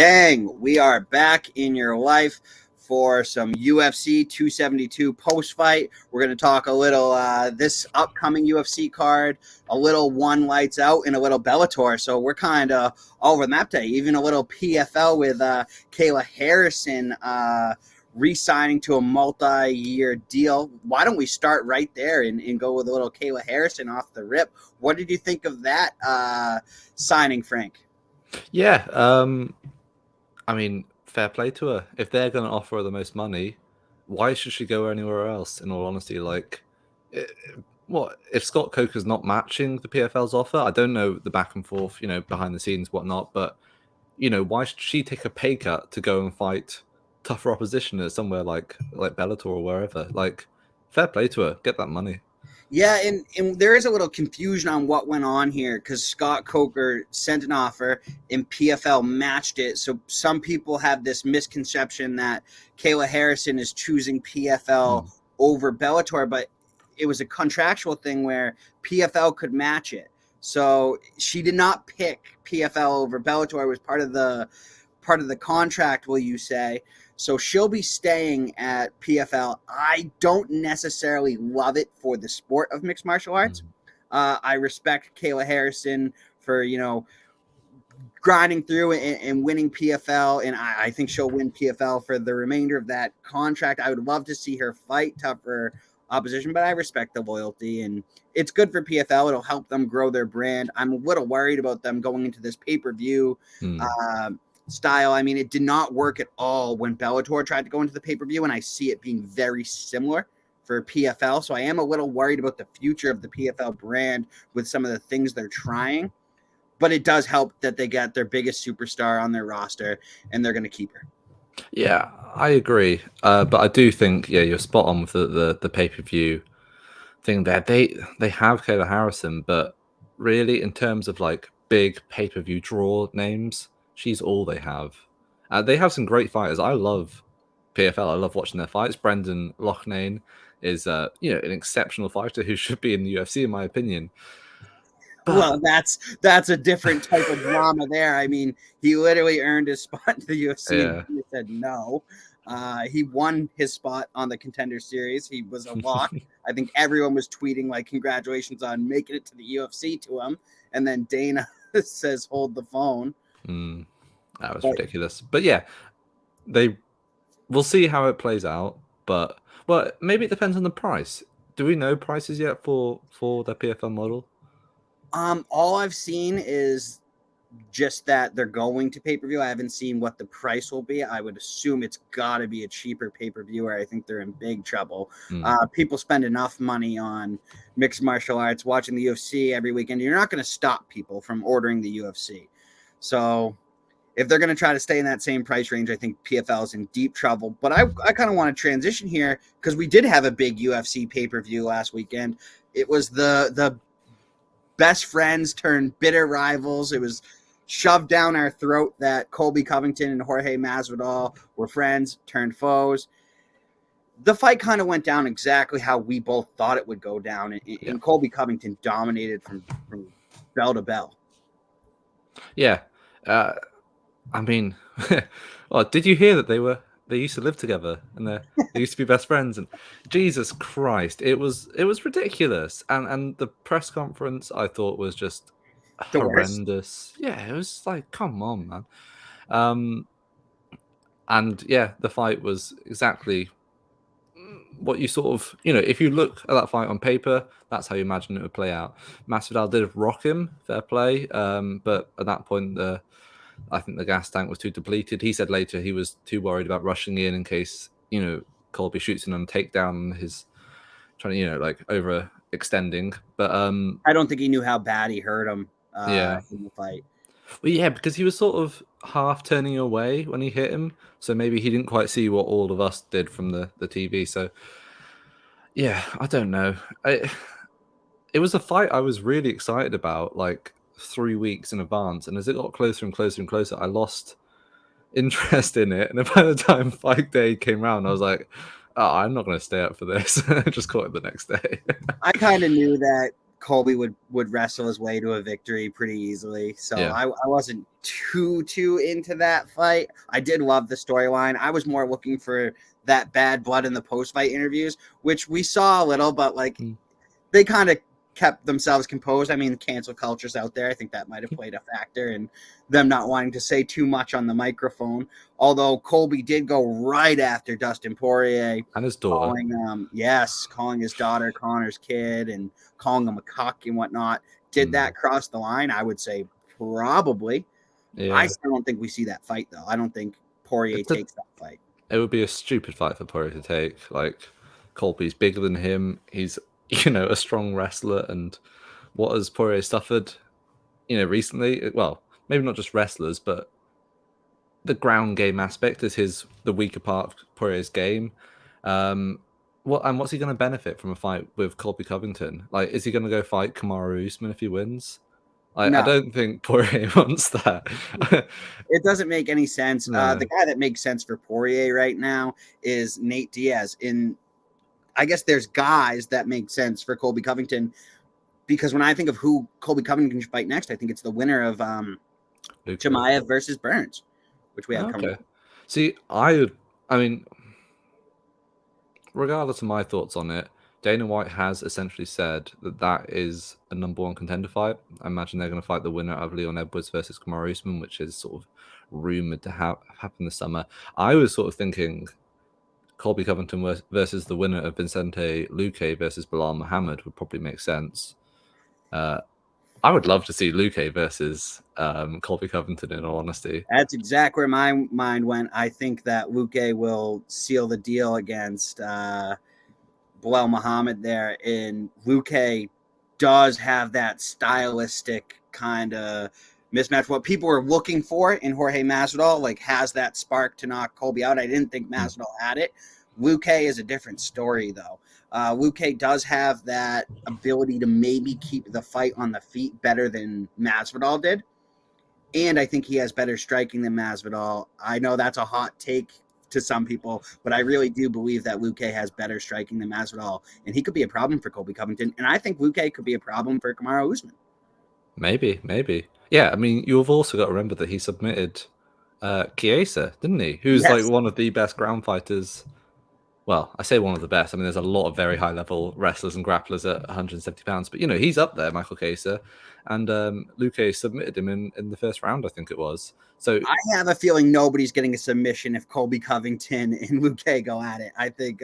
Bang! We are back in your life for some UFC 272 post-fight. We're going to talk a little this upcoming UFC card, a little One Lights Out, and a little Bellator. So we're kind of all over the map today. Even a little PFL with Kayla Harrison re-signing to a multi-year deal. Why don't we start right there and go with a little Kayla Harrison off the rip? What did you think of that signing, Frank? Yeah, I mean, fair play to her. If they're going to offer her the most money, why should she go anywhere else? In all honesty, what if Scott Coker's not matching the PFL's offer? I don't know the back and forth, behind the scenes, whatnot. But why should she take a pay cut to go and fight tougher opposition at somewhere like Bellator or wherever? Like, fair play to her. Get that money. Yeah, and there is a little confusion on what went on here because Scott Coker sent an offer and PFL matched it. So some people have this misconception that Kayla Harrison is choosing PFL over Bellator, but it was a contractual thing where PFL could match it. So she did not pick PFL over Bellator. It was part of the contract, will you say. So she'll be staying at PFL. I don't necessarily love it for the sport of mixed martial arts. I respect Kayla Harrison for, grinding through and winning PFL, and I think she'll win PFL for the remainder of that contract. I would love to see her fight tougher opposition, but I respect the loyalty, and it's good for PFL. It'll help them grow their brand. I'm a little worried about them going into this pay-per-view style. I mean, it did not work at all when Bellator tried to go into the pay-per-view, and I see it being very similar for PFL. So I am a little worried about the future of the PFL brand with some of the things they're trying. But it does help that they got their biggest superstar on their roster, and they're going to keep her. Yeah, I agree. But I do think, you're spot on with the pay-per-view thing there. They have Kayla Harrison, but really, in terms of big pay-per-view draw names, she's all they have. They have some great fighters. I love PFL. I love watching their fights. Brendan Loughnane is an exceptional fighter who should be in the UFC, in my opinion. But, well, that's a different type of drama there. I mean, he literally earned his spot in the UFC and he said no. He won his spot on the Contender Series. He was a lock. I think everyone was tweeting congratulations on making it to the UFC to him. And then Dana says, hold the phone. That was ridiculous. But yeah, we'll see how it plays out. But maybe it depends on the price. Do we know prices yet for the PFL model? All I've seen is just that they're going to pay-per-view. I haven't seen what the price will be. I would assume it's got to be a cheaper pay-per-view, or I think they're in big trouble. People spend enough money on mixed martial arts, watching the UFC every weekend. You're not going to stop people from ordering the UFC. So if they're going to try to stay in that same price range, I think PFL is in deep trouble. But I kind of want to transition here because we did have a big UFC pay-per-view last weekend. It was the best friends turned bitter rivals. It was shoved down our throat that Colby Covington and Jorge Masvidal were friends turned foes. The fight kind of went down exactly how we both thought it would go down, and Colby Covington dominated from bell to bell. Yeah. I mean, well, did you hear that they used to live together and they used to be best friends? And Jesus Christ, it was ridiculous. And the press conference I thought was just horrendous. Yeah, it was come on, man. And yeah, the fight was exactly what you sort of, if you look at that fight on paper, that's how you imagine it would play out. Masvidal did rock him, fair play. But at that point, I think the gas tank was too depleted. He said later he was too worried about rushing in case, Colby shoots him on takedown. His trying to, overextending. But I don't think he knew how bad he hurt him in the fight. Well, yeah, because he was sort of half turning away when he hit him. So maybe he didn't quite see what all of us did from the TV. So, yeah, I don't know. It was a fight I was really excited about, 3 weeks in advance, and as it got closer and closer and closer, I lost interest in it. And then by the time fight day came around, I was like, "Oh, I'm not going to stay up for this." I just caught it the next day. I kind of knew that Colby would wrestle his way to a victory pretty easily. So Yeah. I wasn't too into that fight. I did love the storyline. I was more looking for that bad blood in the post-fight interviews, which we saw a little, but like they kind of kept themselves composed. I mean, cancel culture's out there. I think that might have played a factor in them not wanting to say too much on the microphone. Although Colby did go right after Dustin Poirier And his daughter. calling his daughter Connor's kid and calling him a cuck and whatnot. Did that cross the line? I would say probably. Yeah. I still don't think we see that fight, though. I don't think Poirier takes that fight. It would be a stupid fight for Poirier to take. Like, Colby's bigger than him. He's, a strong wrestler. And what has Poirier suffered, recently? Well, maybe not just wrestlers, but the ground game aspect is the weaker part of Poirier's game. What's he going to benefit from a fight with Colby Covington? Like, is he going to go fight Kamaru Usman if he wins? No. I don't think Poirier wants that. It doesn't make any sense. No. The guy that makes sense for Poirier right now is Nate Diaz. I guess there's guys that make sense for Colby Covington because when I think of who Colby Covington should fight next, I think it's the winner of Chimaev versus Burns, which we have coming up. See, regardless of my thoughts on it, Dana White has essentially said that is a number one contender fight. I imagine they're going to fight the winner of Leon Edwards versus Kamaru Usman, which is sort of rumored to happen this summer. I was sort of thinking Colby Covington versus the winner of Vicente Luque versus Bilal Muhammad would probably make sense. I would love to see Luque versus Colby Covington, in all honesty. That's exactly where my mind went. I think that Luque will seal the deal against Bilal Muhammad there. And Luque does have that stylistic kind of mismatch. What people were looking for in Jorge Masvidal, like, has that spark to knock Colby out. I didn't think Masvidal had it. Luque is a different story, though. Luque does have that ability to maybe keep the fight on the feet better than Masvidal did. And I think he has better striking than Masvidal. I know that's a hot take to some people, but I really do believe that Luque has better striking than Masvidal, and he could be a problem for Colby Covington. And I think Luque could be a problem for Kamaru Usman. Maybe. Yeah, I mean, you've also got to remember that he submitted Chiesa, didn't he? Who's like one of the best ground fighters. Well, I say one of the best. I mean, there's a lot of very high-level wrestlers and grapplers at 170 pounds, but he's up there, Michael Chiesa, and Luque submitted him in the first round, I think it was. So I have a feeling nobody's getting a submission if Colby Covington and Luque go at it. I think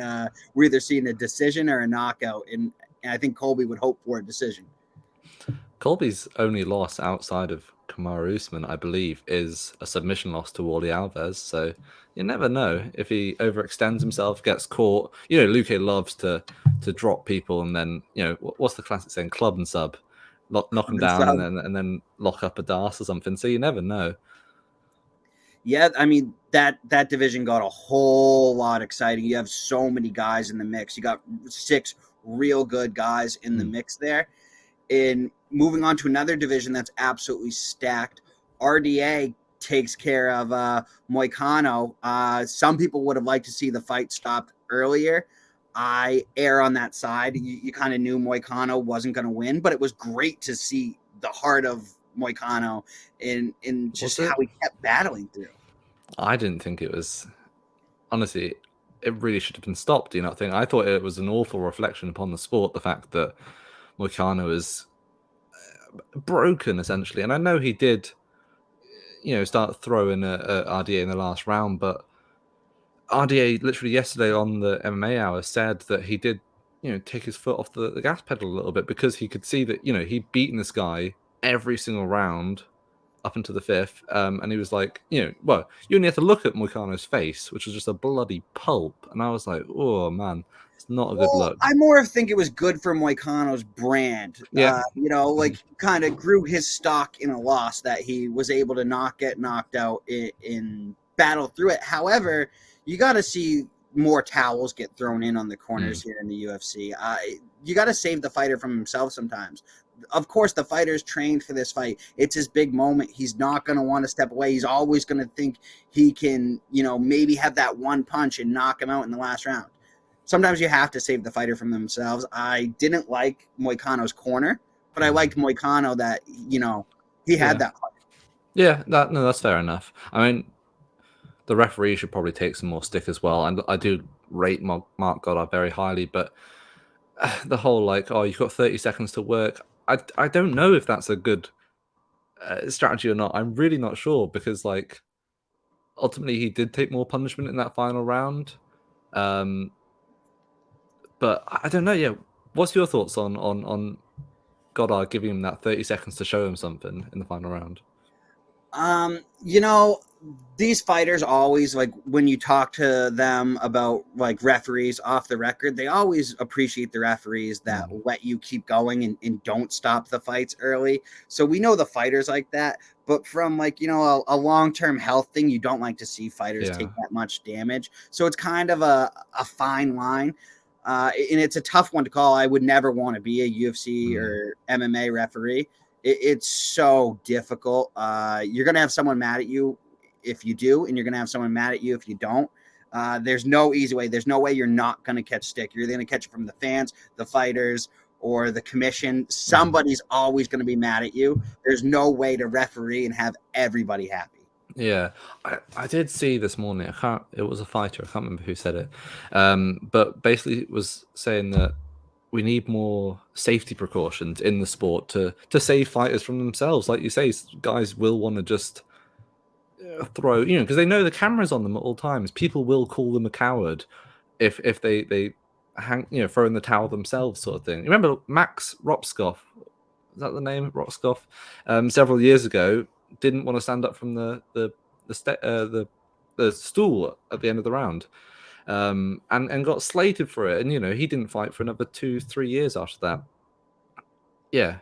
we're either seeing a decision or a knockout, and I think Colby would hope for a decision. Colby's only loss outside of Kamaru Usman, I believe, is a submission loss to Wally Alves. So you never know if he overextends himself, gets caught. Luque loves to drop people and then, what's the classic saying? Club and sub, knock him down and then lock up a dart or something. So you never know. Yeah, I mean, that division got a whole lot exciting. You have so many guys in the mix. You got 6 real good guys in the mix there. In moving on to another division that's absolutely stacked, RDA takes care of Moicano. Some people would have liked to see the fight stopped earlier. I err on that side. You kind of knew Moicano wasn't going to win, but it was great to see the heart of Moicano in just how he kept battling through. I didn't think it was. Honestly, it really should have been stopped. Do you not think? I thought it was an awful reflection upon the sport, the fact that Moicano is broken, essentially. And I know he did, start throwing a RDA in the last round, but RDA literally yesterday on the MMA Hour said that he did, take his foot off the gas pedal a little bit because he could see that, he'd beaten this guy every single round up into the 5th. And he was like, you only have to look at Moicano's face, which was just a bloody pulp. And I was like, oh, man. It's not a good look. I more think it was good for Moicano's brand. Yeah. Kind of grew his stock in a loss that he was able to get knocked out in battle through it. However, you got to see more towels get thrown in on the corners here in the UFC. You got to save the fighter from himself sometimes. Of course, the fighter's trained for this fight. It's his big moment. He's not going to want to step away. He's always going to think he can, maybe have that one punch and knock him out in the last round. Sometimes you have to save the fighter from themselves. I didn't like Moicano's corner. but I liked Moicano that, he had that fight. Yeah, that's fair enough. I mean, the referee should probably take some more stick as well. And I do rate Mark Goddard very highly, but the whole like, oh, you've got 30 seconds to work. I don't know if that's a good strategy or not. I'm really not sure because like ultimately he did take more punishment in that final round. But I don't know. Yeah, what's your thoughts on Goddard giving him that 30 seconds to show him something in the final round? These fighters always, like, when you talk to them about like referees off the record, they always appreciate the referees that let you keep going and don't stop the fights early. So we know the fighters like that, but from like, a long-term health thing, you don't like to see fighters take that much damage. So it's kind of a fine line. And it's a tough one to call. I would never want to be a UFC or MMA referee. It's so difficult. You're going to have someone mad at you if you do, and you're going to have someone mad at you if you don't. There's no easy way. There's no way you're not going to catch stick. You're going to catch it from the fans, the fighters, or the commission. Somebody's always going to be mad at you. There's no way to referee and have everybody happy. Yeah, I did see this morning. It was a fighter. I can't remember who said it, but basically it was saying that we need more safety precautions in the sport to save fighters from themselves. Like you say, guys will want to just throw, because they know the camera's on them at all times. People will call them a coward if they hang, throw in the towel themselves, sort of thing. You remember Max Ropskoff? Is that the name? Ropskoff? Several years ago, didn't want to stand up from the stool at the end of the round. And got slated for it. And, he didn't fight for another 2-3 years after that. Yeah.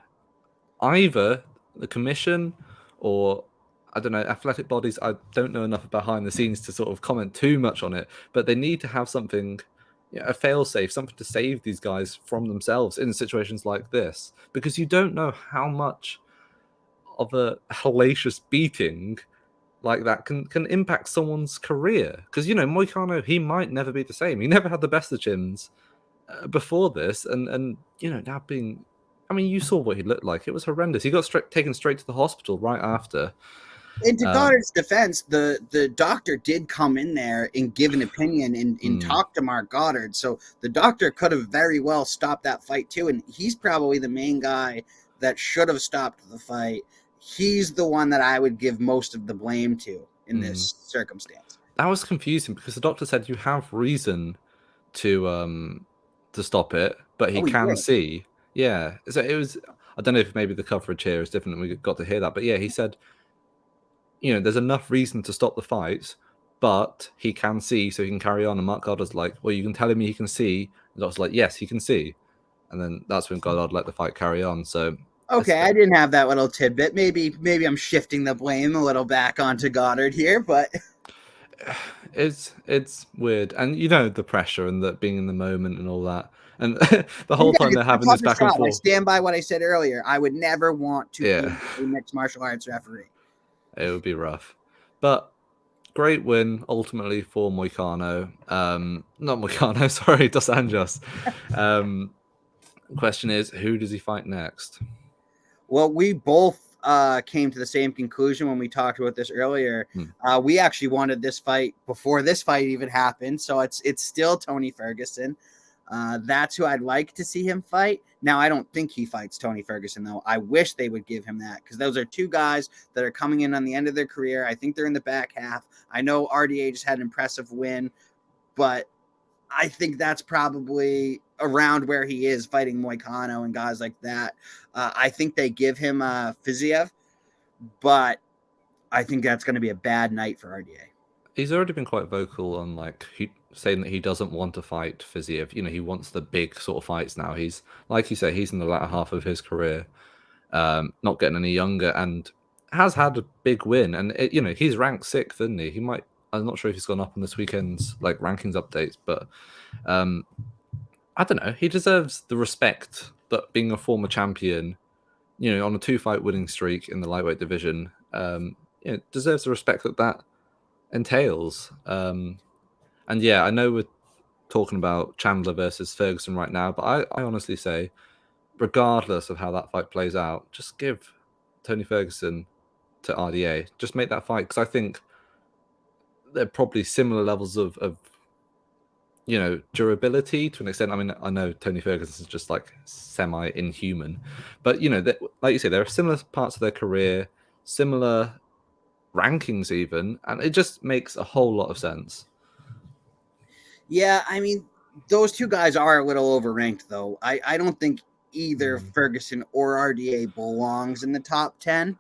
Either the commission or, I don't know, athletic bodies, I don't know enough behind the scenes to sort of comment too much on it, but they need to have something, a fail-safe, something to save these guys from themselves in situations like this. Because you don't know how much of a hellacious beating like that can impact someone's career. Because, Moicano, he might never be the same. He never had the best of gyms before this. And now being... I mean, you saw what he looked like. It was horrendous. He got taken straight to the hospital right after. And to Goddard's defense, the doctor did come in there and give an opinion and talk to Mark Goddard. So the doctor could have very well stopped that fight too. And he's probably the main guy that should have stopped the fight. He's the one that I would give most of the blame to in this circumstance. That was confusing because the doctor said you have reason to stop it, but he can see. Yeah. So it was, I don't know if maybe the coverage here is different and we got to hear that, but yeah, he said, there's enough reason to stop the fight, but he can see, so he can carry on. And Mark Goddard's like, well, you can tell him he can see. And the doctor's like, yes, he can see. And then that's when Goddard let the fight carry on. So okay, I didn't have that little tidbit. Maybe I'm shifting the blame a little back onto Goddard here, but it's weird. And the pressure and that being in the moment and all that. And the whole time they're having this back and forth. I stand by what I said earlier. I would never want to be a mixed martial arts referee. It would be rough. But great win ultimately for Moicano. Not Moicano, sorry, Dos Anjos. Question is, who does he fight next? Well, we both came to the same conclusion when we talked about this earlier. We actually wanted this fight before this fight even happened, so it's still Tony Ferguson. That's who I'd like to see him fight. Now, I don't think he fights Tony Ferguson, though. I wish they would give him that because those are two guys that are coming in on the end of their career. I think they're in the back half. I know RDA just had an impressive win, but I think that's probably around where he is fighting Moicano and guys like that. I think they give him Fiziev, but I think that's going to be a bad night for RDA. He's already been quite vocal on saying that he doesn't want to fight Fiziev. He wants the big sort of fights now. He's, like you say, he's in the latter half of his career, not getting any younger, and has had a big win. And he's ranked 6th, isn't he? He might. I'm not sure if he's gone up in this weekend's rankings updates, but I don't know. He deserves the respect that being a former champion, on a 2-fight winning streak in the lightweight division, deserves the respect that entails. And yeah, I know we're talking about Chandler versus Ferguson right now, but I honestly say regardless of how that fight plays out, just give Tony Ferguson to RDA. Just make that fight, because I think they're probably similar levels of durability to an extent. I mean, I know Tony Ferguson is just like semi-inhuman, but like you say, there are similar parts of their career, similar rankings even, and it just makes a whole lot of sense. Yeah, I mean, those two guys are a little overranked, though. I don't think either Ferguson or RDA belongs in the top 10.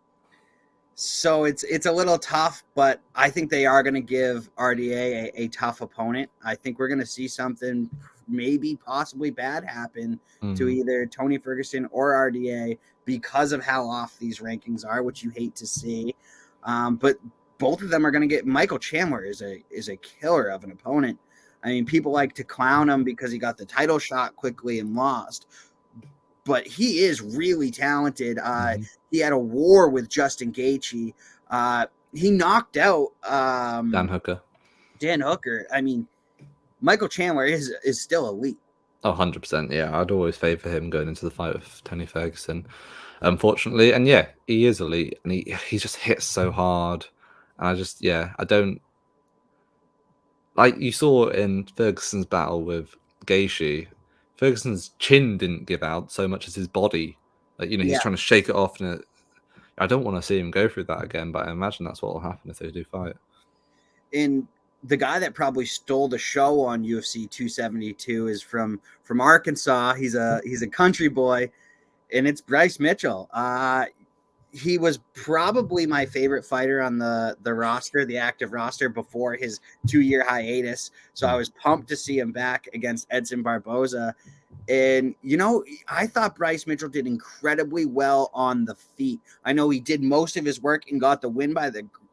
So it's a little tough, but I think they are going to give RDA a tough opponent. I think we're going to see something maybe possibly bad happen to either Tony Ferguson or RDA because of how off these rankings are, which you hate to see. But both of them are going to get. Michael Chandler is a killer of an opponent. I mean, people like to clown him because he got the title shot quickly and lost, but he is really talented. He had a war with Justin Gaethje. He knocked out Dan Hooker. I mean, Michael Chandler is still elite. Oh, 100%. Yeah, I'd always favor him going into the fight with Tony Ferguson, unfortunately. And yeah, he is elite, and he just hits so hard. And I don't like you saw in Ferguson's battle with Gaethje. Ferguson's chin didn't give out so much as his body. Like, he's trying to shake it off, and I don't want to see him go through that again. But I imagine that's what will happen if they do fight. And the guy that probably stole the show on UFC 272 is from Arkansas. He's a country boy, and it's Bryce Mitchell. He was probably my favorite fighter on the roster, the active roster, before his 2-year hiatus. So I was pumped to see him back against Edson Barboza. And, I thought Bryce Mitchell did incredibly well on the feet. I know he did most of his work and got the win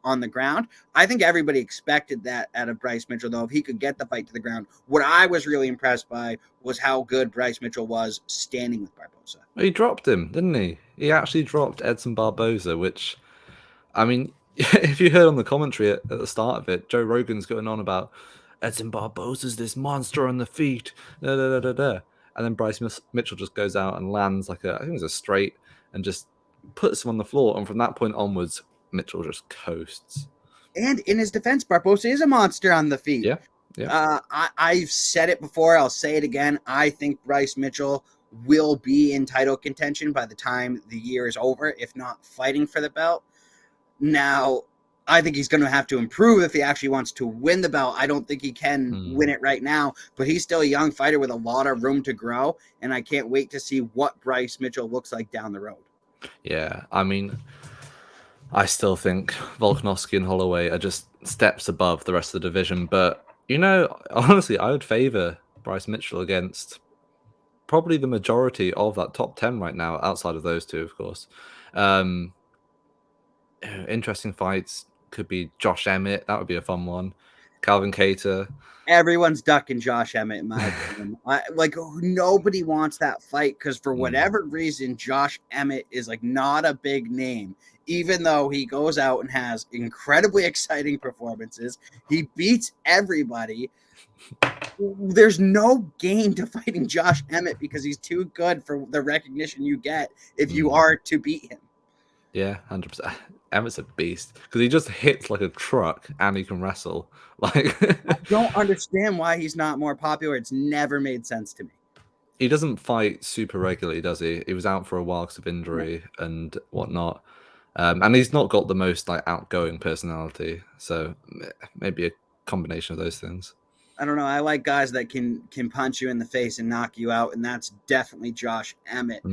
on the ground. I think everybody expected that out of Bryce Mitchell, though, if he could get the fight to the ground. What I was really impressed by was how good Bryce Mitchell was standing with Barboza. He dropped him, didn't he? He actually dropped Edson Barboza, which, I mean, if you heard on the commentary at the start of it, Joe Rogan's going on about Edson Barboza's this monster on the feet, da, da, da, da, da. And then Bryce Mitchell just goes out and lands I think it was a straight, and just puts him on the floor. And from that point onwards, Mitchell just coasts. And in his defense, Barboza is a monster on the feet. Yeah. I've said it before. I'll say it again. I think Bryce Mitchell will be in title contention by the time the year is over, if not fighting for the belt. Now, I think he's going to have to improve if he actually wants to win the belt. I don't think he can win it right now, but he's still a young fighter with a lot of room to grow, and I can't wait to see what Bryce Mitchell looks like down the road. Yeah, I mean, I still think Volkanovski and Holloway are just steps above the rest of the division, but, honestly, I would favor Bryce Mitchell against probably the majority of that top 10 right now, outside of those two, of course. Interesting fights could be Josh Emmett. That would be a fun one. Calvin Kattar. Everyone's ducking Josh Emmett, in my opinion. Nobody wants that fight because for whatever reason, Josh Emmett is not a big name, even though he goes out and has incredibly exciting performances. He beats everybody. There's no gain to fighting Josh Emmett because he's too good for the recognition you get if you are to beat him. Yeah, 100%. Emmett's a beast because he just hits like a truck and he can wrestle. I don't understand why he's not more popular. It's never made sense to me. He doesn't fight super regularly, does he? He was out for a while because of injury and whatnot. And he's not got the most outgoing personality. So maybe a combination of those things. I don't know. I like guys that can punch you in the face and knock you out, and that's definitely Josh Emmett.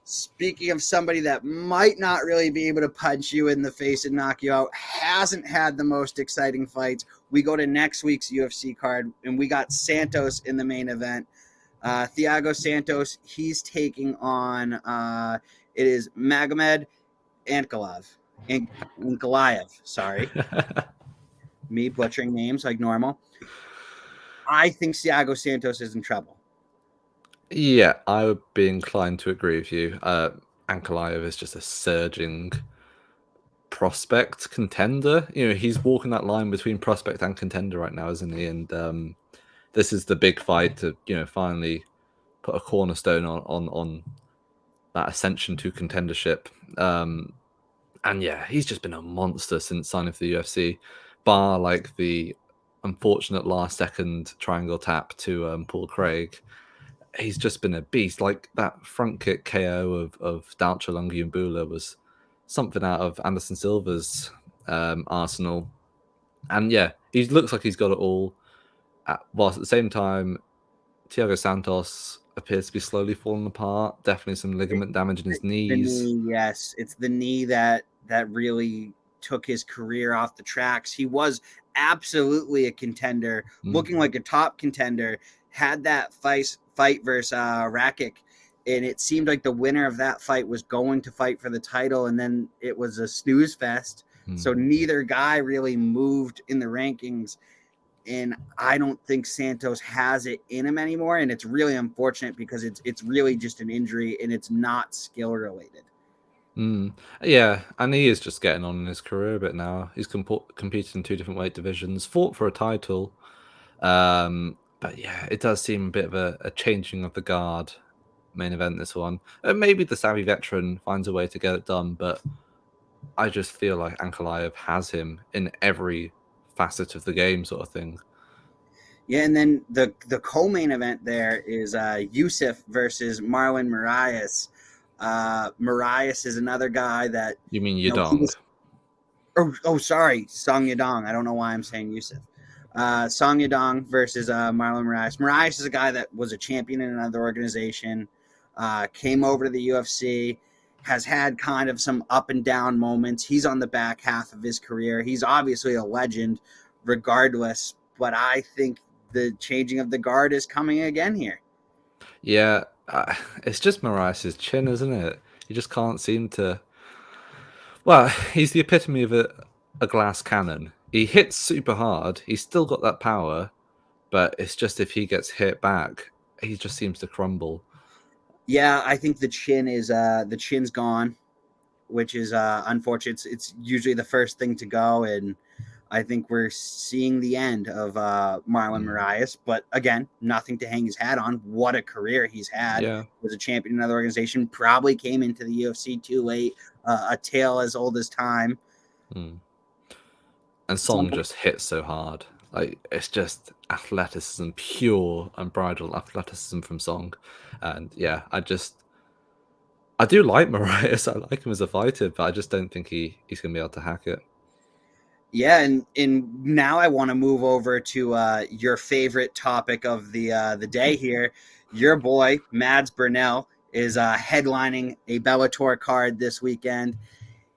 Speaking of somebody that might not really be able to punch you in the face and knock you out, hasn't had the most exciting fights. We go to next week's UFC card, and we got Santos in the main event. Thiago Santos, he's taking on, it is Magomed Ankalaev. Sorry. Me butchering names like normal. I think Thiago Santos is in trouble. Yeah, I would be inclined to agree with you. Ankalaev is just a surging prospect contender. He's walking that line between prospect and contender right now, isn't he? And this is the big fight to finally put a cornerstone on that ascension to contendership. And yeah, he's just been a monster since signing for the UFC, bar like the unfortunate last second triangle tap to Paul Craig. He's just been a beast. Like that front kick KO of Dalcha Lungiambula was something out of Anderson Silva's arsenal. And yeah, he looks like he's got it all. Whilst at the same time, Thiago Santos appears to be slowly falling apart. Definitely some ligament damage in his The knees. knee, yes, it's the knee that really took his career off the tracks. He was absolutely a contender, looking like a top contender. Had that fight versus Rakic, and it seemed like the winner of that fight was going to fight for the title, and then it was a snooze fest. So neither guy really moved in the rankings. And I don't think Santos has it in him anymore, and it's really unfortunate because it's really just an injury and it's not skill related. Yeah, and he is just getting on in his career a bit now. He's competed in 2 different weight divisions, fought for a title, but yeah, it does seem a bit of a changing of the guard main event, this one. Maybe the savvy veteran finds a way to get it done, but I just feel like Ankalaev has him in every facet of the game, sort of thing. Yeah, and then the co-main event there is Yusuf versus Marlon Moraes. Moraes is another guy that You mean he Yadong? was. Oh, sorry, Song Yadong. I don't know why I'm saying Yusuf. Song Yadong versus Marlon Moraes. Moraes is a guy that was a champion in another organization, came over to the UFC, has had kind of some up and down moments. He's on the back half of his career. He's obviously a legend, regardless. But I think the changing of the guard is coming again here. Yeah, it's just Moraes' chin, isn't it? He just can't seem to. Well, he's the epitome of a glass cannon. He hits super hard. He's still got that power, but it's just if he gets hit back, he just seems to crumble. Yeah, I think the chin's gone, which is unfortunate. It's usually the first thing to go, and I think we're seeing the end of Marlon Moraes. But again, nothing to hang his hat on. What a career he's had. Yeah. Was a champion in another organization. Probably came into the UFC too late. A tale as old as time. And Song just hits so hard. Like, it's just athleticism, pure unbridled athleticism from Song. And yeah, I do like Moraes. I like him as a fighter, but I just don't think he's gonna be able to hack it. Yeah, and now I want to move over to your favorite topic of the day here. Your boy Mads Burnell is headlining a Bellator card this weekend.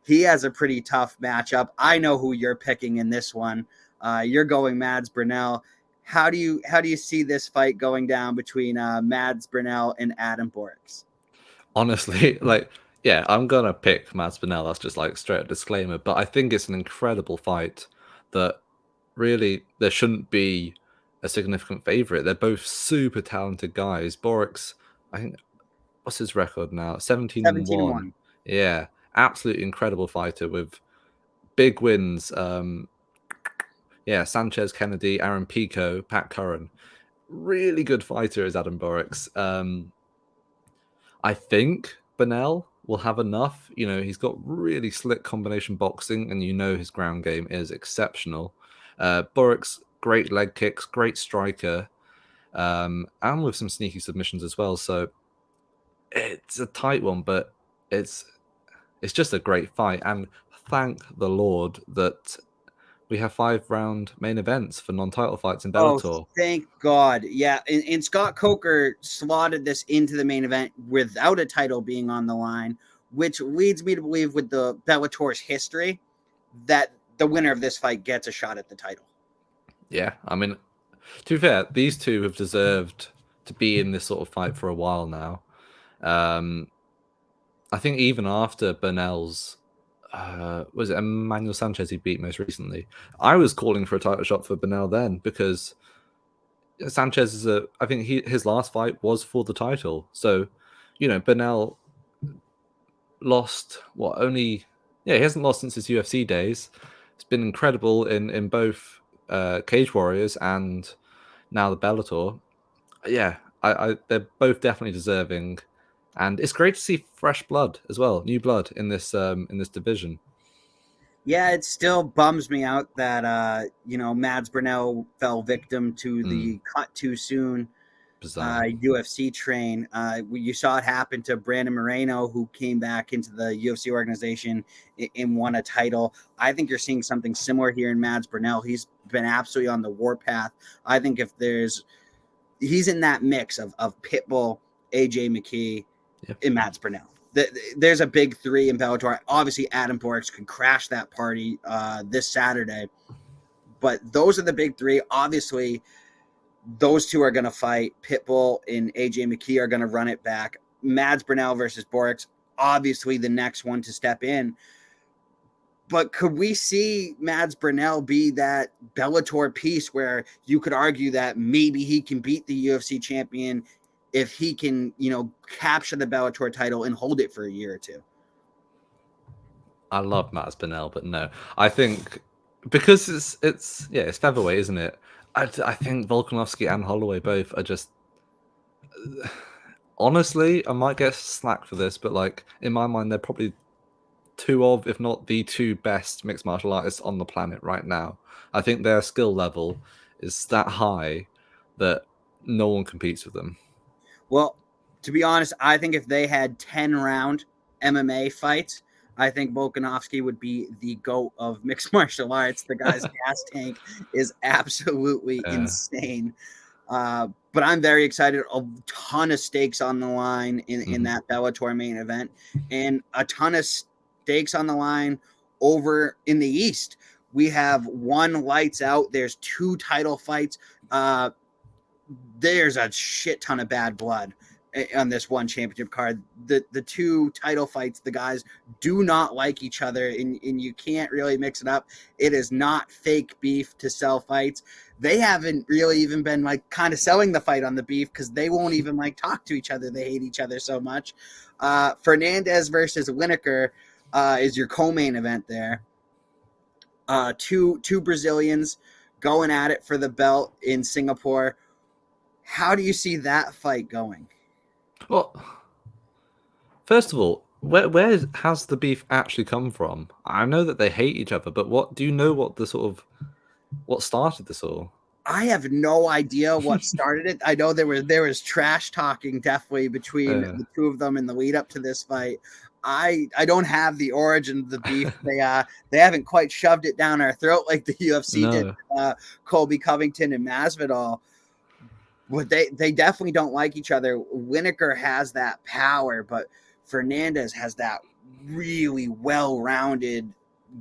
He has a pretty tough matchup. I know who you're picking in this one. You're going Mads Burnell. How do you see this fight going down between Mads Burnell and Adam Borix? Honestly, like, yeah, I'm gonna pick Mads Burnell. That's just like straight up disclaimer. But I think it's an incredible fight that really there shouldn't be a significant favorite. They're both super talented guys. Borix, I think, what's his record now? 17-1. 17-1. Yeah, absolutely incredible fighter with big wins. Yeah, Sanchez, Kennedy, Aaron Pico, Pat Curran. Really good fighter is Adam Borix. I think Burnell will have enough. You know, he's got really slick combination boxing, and you know his ground game is exceptional. Borix, great leg kicks, great striker, and with some sneaky submissions as well. So it's a tight one, but it's just a great fight. And thank the Lord that we have 5-round main events for non-title fights in Oh, Bellator. thank God. Yeah, and Scott Coker slotted this into the main event without a title being on the line, which leads me to believe with the Bellator's history that the winner of this fight gets a shot at the title. Yeah, I mean, to be fair, these two have deserved to be in this sort of fight for a while now. I think even after Burnell's, was it Emmanuel Sanchez he beat most recently? I was calling for a title shot for Burnell then because Sanchez is I think his last fight was for the title. So, you know, Burnell lost only. Yeah, he hasn't lost since his UFC days. It's been incredible in both Cage Warriors and now the Bellator. Yeah, they're both definitely deserving, And it's great to see fresh blood as well, new blood in this division. Yeah, it still bums me out that Mads Burnell fell victim to the cut too soon Bizarre. UFC train. You saw it happen to Brandon Moreno, who came back into the UFC organization and won a title. I think you're seeing something similar here in Mads Burnell. He's been absolutely on the warpath. I think he's in that mix of Pitbull, AJ McKee, Yep. and Mads Burnell. There's a big three in Bellator. Obviously, Adam Borks could crash that party this Saturday, but those are the big three. Obviously, those two are going to fight. Pitbull and AJ McKee are going to run it back. Mads Burnell versus Borks, obviously the next one to step in. But could we see Mads Burnell be that Bellator piece where you could argue that maybe he can beat the UFC champion if he can, capture the Bellator title and hold it for a year or two? I love Matt Spinell, but no, I think because it's featherweight, isn't it? I think Volkanovski and Holloway both are just. Honestly, I might get slack for this, but like in my mind, they're probably two of, if not the two best mixed martial artists on the planet right now. I think their skill level is that high that no one competes with them. Well, to be honest, I think if they had 10-round MMA fights, I think Volkanovski would be the GOAT of mixed martial arts. The guy's gas tank is absolutely insane. But I'm very excited. A ton of stakes on the line in that Bellator main event, and a ton of stakes on the line over in the East. We have one lights out. There's two title fights. There's a shit ton of bad blood on this one championship card. The two title fights, the guys do not like each other, and you can't really mix it up. It is not fake beef to sell fights. They haven't really even been like kind of selling the fight on the beef because they won't even like talk to each other. They hate each other so much. Fernandez versus Lineker is your co-main event there. Two Brazilians going at it for the belt in Singapore. How do you see that fight going? Well, first of all, where has the beef actually come from? I know that they hate each other, but what do you know? What started this all? I have no idea what started it. I know there was trash talking definitely between the two of them in the lead up to this fight. I don't have the origin of the beef. They haven't quite shoved it down our throat like the UFC did Colby Covington and Masvidal. But they definitely don't like each other. Lineker has that power, but Fernandez has that really well-rounded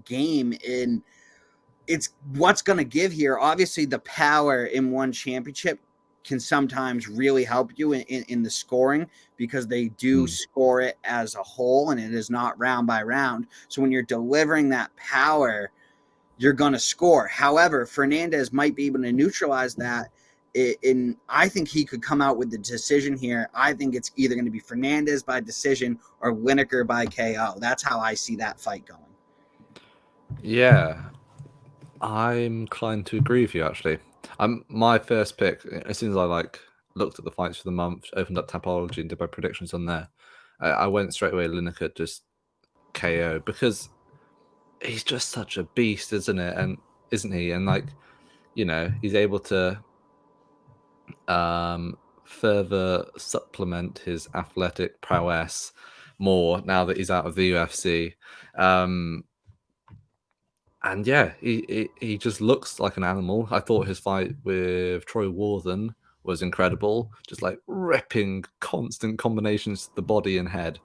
game in. It's what's going to give here. Obviously, the power in one championship can sometimes really help you in the scoring because they do score it as a whole and it is not round by round. So when you're delivering that power, you're going to score. However, Fernandez might be able to neutralize that. I think he could come out with the decision here. I think it's either going to be Fernandez by decision or Lineker by KO. That's how I see that fight going. Yeah, I'm inclined to agree with you. Actually, my first pick as soon as I looked at the fights for the month, opened up Tapology and did my predictions on there. I went straight away Lineker just KO because he's just such a beast, isn't it? And isn't he? And he's able to further supplement his athletic prowess more now that he's out of the UFC. And yeah, he just looks like an animal. I thought his fight with Troy Warden was incredible, just like ripping constant combinations to the body and head.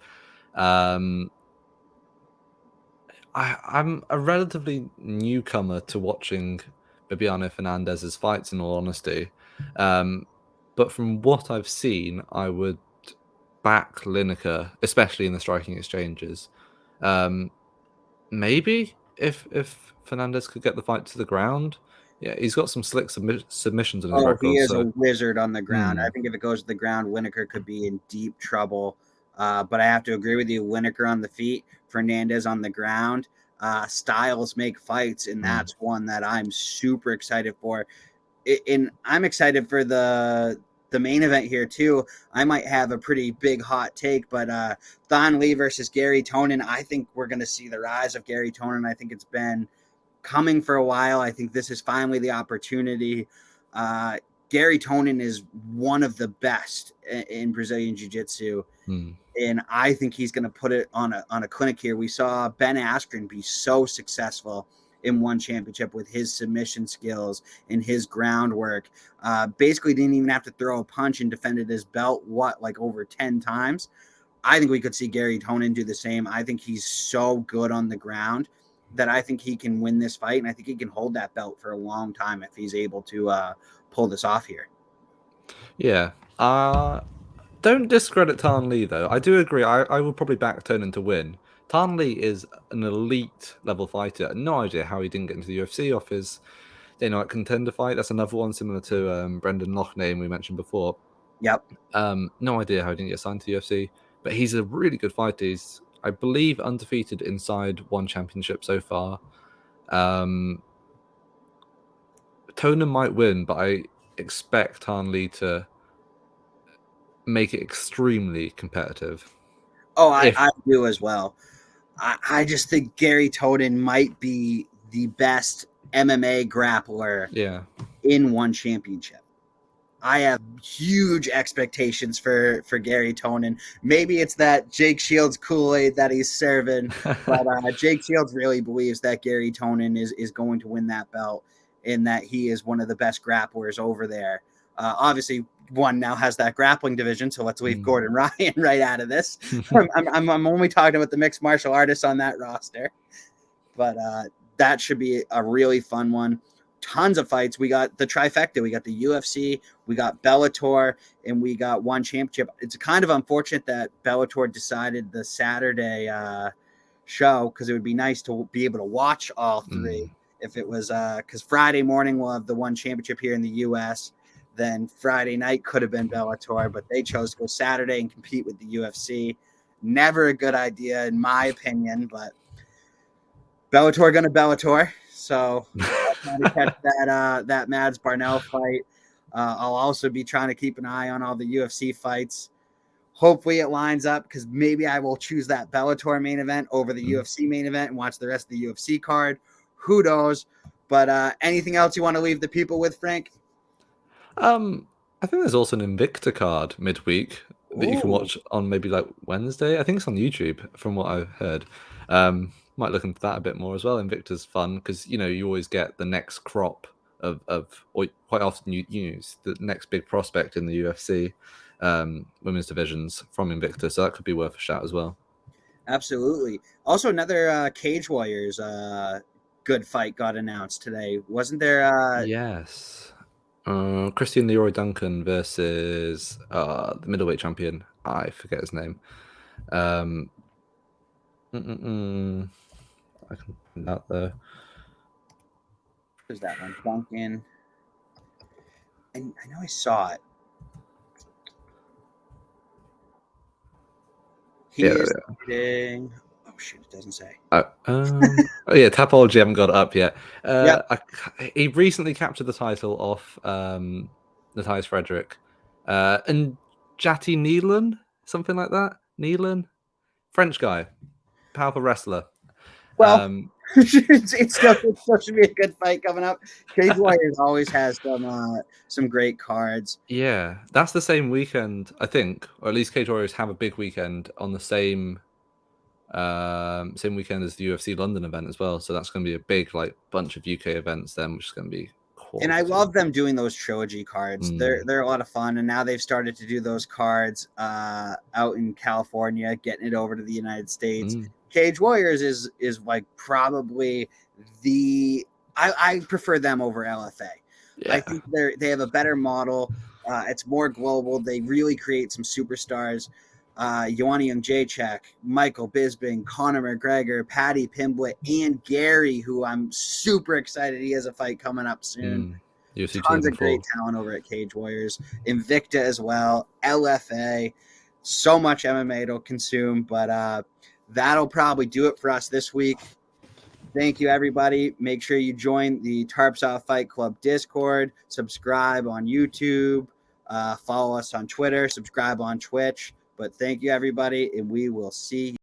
I'm a relatively newcomer to watching Bibiano Fernandez's fights, in all honesty. But from what I've seen, I would back Lineker, especially in the striking exchanges. Maybe if Fernandez could get the fight to the ground. Yeah, he's got some slick submissions on his record. He is a wizard on the ground. I think if it goes to the ground, Lineker could be in deep trouble. But I have to agree with you. Lineker on the feet, Fernandez on the ground. Styles make fights, and that's one that I'm super excited for. And I'm excited for the the main event here too, I might have a pretty big hot take, but Don Lee versus Gary Tonin. I think we're going to see the rise of Gary Tonin. I think it's been coming for a while. I think this is finally the opportunity. Gary Tonin is one of the best in Brazilian Jiu-Jitsu. And I think he's going to put it on a clinic here. We saw Ben Askren be so successful in one championship with his submission skills and his groundwork. Basically didn't even have to throw a punch and defended his belt, like over 10 times. I think we could see Gary Tonin do the same. I think he's so good on the ground that I think he can win this fight, and I think he can hold that belt for a long time if he's able to pull this off here. Yeah. Don't discredit Tan Lee, though. I do agree. I will probably back Tonin to win. Tan Lee is an elite level fighter. No idea how he didn't get into the UFC off his Dana White contender fight. That's another one similar to Brendan Loughnane we mentioned before. Yep. No idea how he didn't get signed to the UFC, but he's a really good fighter. He's, I believe, undefeated inside one championship so far. Tonin might win, but I expect Tan Lee to make it extremely competitive. Oh, I do as well. I just think Gary Tonin might be the best MMA grappler in one championship. I have huge expectations for Gary Tonin. Maybe it's that Jake Shields Kool-Aid that he's serving, but Jake Shields really believes that Gary Tonin is going to win that belt and that he is one of the best grapplers over there. Obviously, one now has that grappling division, so let's leave Gordon Ryan right out of this. I'm only talking about the mixed martial artists on that roster, but that should be a really fun one. Tons of fights. We got the trifecta. We got the UFC, we got Bellator, and we got one championship. It's kind of unfortunate that Bellator decided the Saturday show, because it would be nice to be able to watch all three. If it was because Friday morning we'll have the one championship here in the US, then Friday night could have been Bellator, but they chose to go Saturday and compete with the UFC. Never a good idea in my opinion, but Bellator gonna Bellator. So I'll try to catch that Mads Barnell fight. I'll also be trying to keep an eye on all the UFC fights. Hopefully it lines up, because maybe I will choose that Bellator main event over the UFC main event and watch the rest of the UFC card. Who knows? But anything else you want to leave the people with, Frank? I think there's also an Invicta card midweek that you can watch on maybe like Wednesday. I think it's on YouTube from what I've heard. Might look into that a bit more as well. Invicta's fun because you always get the next crop of or quite often you use the next big prospect in the UFC women's divisions from Invicta, so that could be worth a shout as well. Absolutely. Also, another Cage Warriors good fight got announced today, wasn't there? Yes. Christian Leroy Duncan versus the middleweight champion. I forget his name. I can find out there. Who's that one? Duncan. And I know I saw it. He is fighting. Oh shoot! It doesn't say. Oh yeah, Tapology haven't got it up yet. He recently captured the title off Matthias Frederick and Jati Nealon, something like that. Nealon, French guy, powerful wrestler. Well, it still should be a good fight coming up. Cage Warriors always has some great cards. Yeah, that's the same weekend, I think, or at least Cage Warriors have a big weekend on the same weekend as the UFC London event as well. So that's going to be a big bunch of UK events then, which is going to be quality. And I love them doing those trilogy cards. They're a lot of fun, and now they've started to do those cards out in California, getting it over to the United States. Cage Warriors is like probably I prefer them over LFA. Yeah. I think they have a better model. It's more global. They really create some superstars. Ioane Jacek, Michael Bisping, Conor McGregor, Paddy Pimblett, and Gary, who I'm super excited he has a fight coming up soon. Tons of great talent over at Cage Warriors. Invicta as well, LFA, so much MMA to consume, but that'll probably do it for us this week. Thank you, everybody. Make sure you join the Tarps Off Fight Club Discord. Subscribe on YouTube. Follow us on Twitter, subscribe on Twitch. But thank you, everybody, and we will see you.